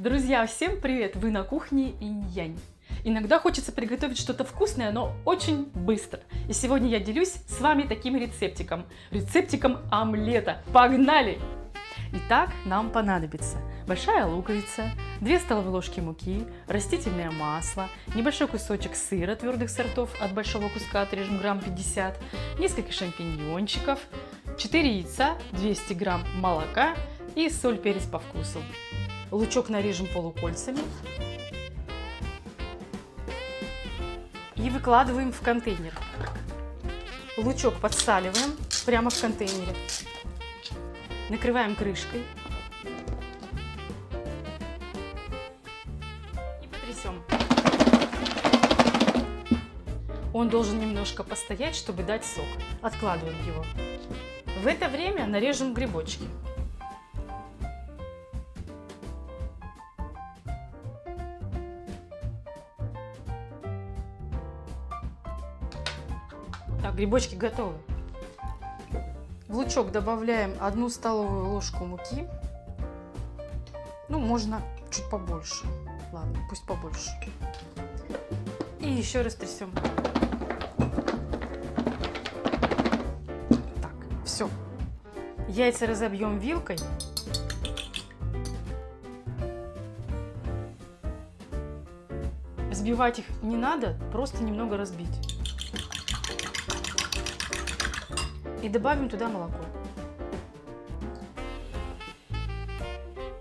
Друзья, всем привет! Вы на кухне Инь-Янь. Иногда хочется приготовить что-то вкусное, но очень быстро. И сегодня я делюсь с вами таким рецептиком. Рецептиком омлета. Погнали! Итак, нам понадобится большая луковица, 2 столовые ложки муки, растительное масло, небольшой кусочек сыра твердых сортов, от большого куска отрежем грамм 50, несколько шампиньончиков, 4 яйца, 200 грамм молока и соль, перец по вкусу. Лучок нарежем полукольцами и выкладываем в контейнер. Лучок подсаливаем прямо в контейнере. Накрываем крышкой и потрясем. Он должен немножко постоять, чтобы дать сок. Откладываем его. В это время нарежем грибочки. Так, грибочки готовы. В лучок добавляем 1 столовую ложку муки. Ну, можно чуть побольше. Ладно, пусть побольше. И еще раз трясем. Так, все. Яйца разобьем вилкой. Взбивать их не надо, просто немного разбить. И добавим туда молоко.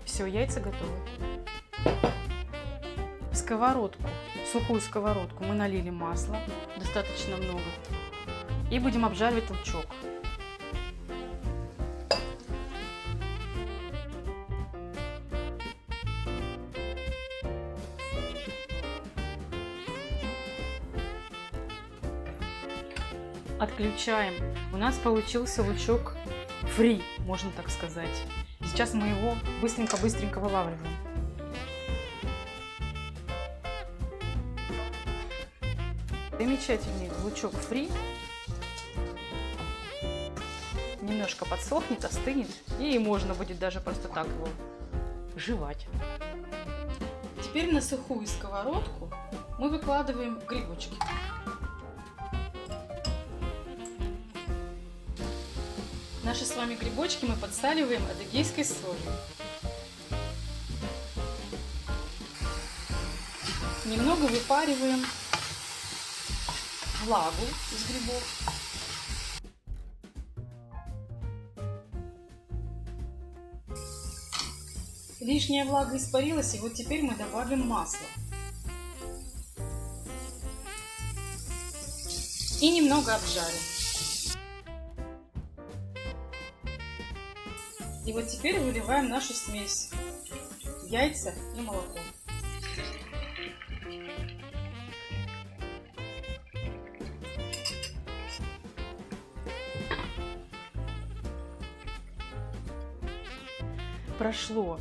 Все, яйца готовы. В сковородку, сухую сковородку мы налили масло, достаточно много. И будем обжаривать лучок. Отключаем. У нас получился лучок фри, можно так сказать. Сейчас мы его быстренько-быстренько вылавливаем. Замечательный лучок фри. Немножко подсохнет, остынет, и можно будет даже просто так его жевать. Теперь на сухую сковородку мы выкладываем грибочки. Наши с вами грибочки мы подсаливаем адыгейской солью. Немного выпариваем влагу из грибов. Лишняя влага испарилась, и вот теперь мы добавим масло. И немного обжарим. И вот теперь выливаем нашу смесь, яйца и молоко. Прошло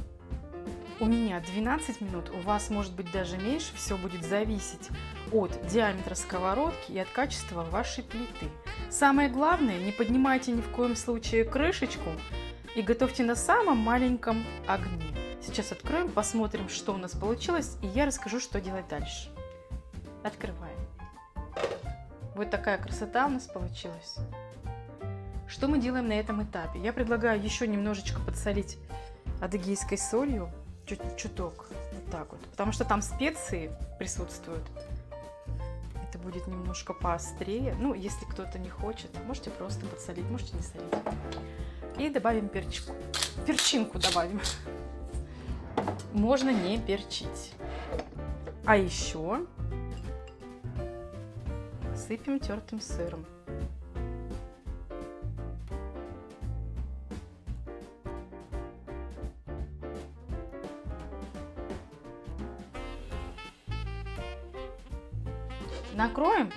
у меня 12 минут, у вас может быть даже меньше, все будет зависеть от диаметра сковородки и от качества вашей плиты. Самое главное, не поднимайте ни в коем случае крышечку, и готовьте на самом маленьком огне. Сейчас откроем, посмотрим, что у нас получилось, и я расскажу, что делать дальше. Открываем. Вот такая красота у нас получилась. Что мы делаем на этом этапе? Я предлагаю еще немножечко подсолить адыгейской солью, чуток, вот так вот, потому что там специи присутствуют. Это будет немножко поострее. Ну, если кто-то не хочет, можете просто подсолить, можете не солить. И добавим перчинку. Перчинку добавим. Можно не перчить. А еще сыпем тертым сыром. Накроем.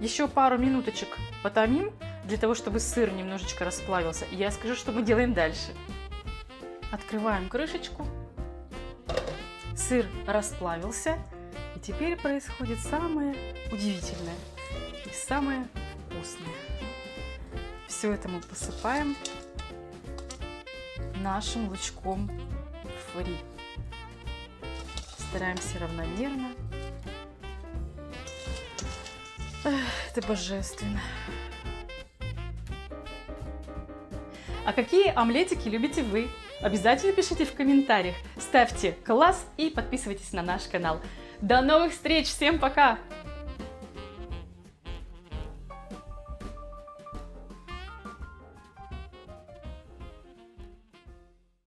Еще пару минуточек потомим, для того, чтобы сыр немножечко расплавился. И я скажу, что мы делаем дальше. Открываем крышечку. Сыр расплавился. И теперь происходит самое удивительное и самое вкусное. Все это мы посыпаем нашим лучком фри. Стараемся равномерно. Эх, это божественно. А какие омлетики любите вы? Обязательно пишите в комментариях, ставьте класс и подписывайтесь на наш канал. До новых встреч, всем пока!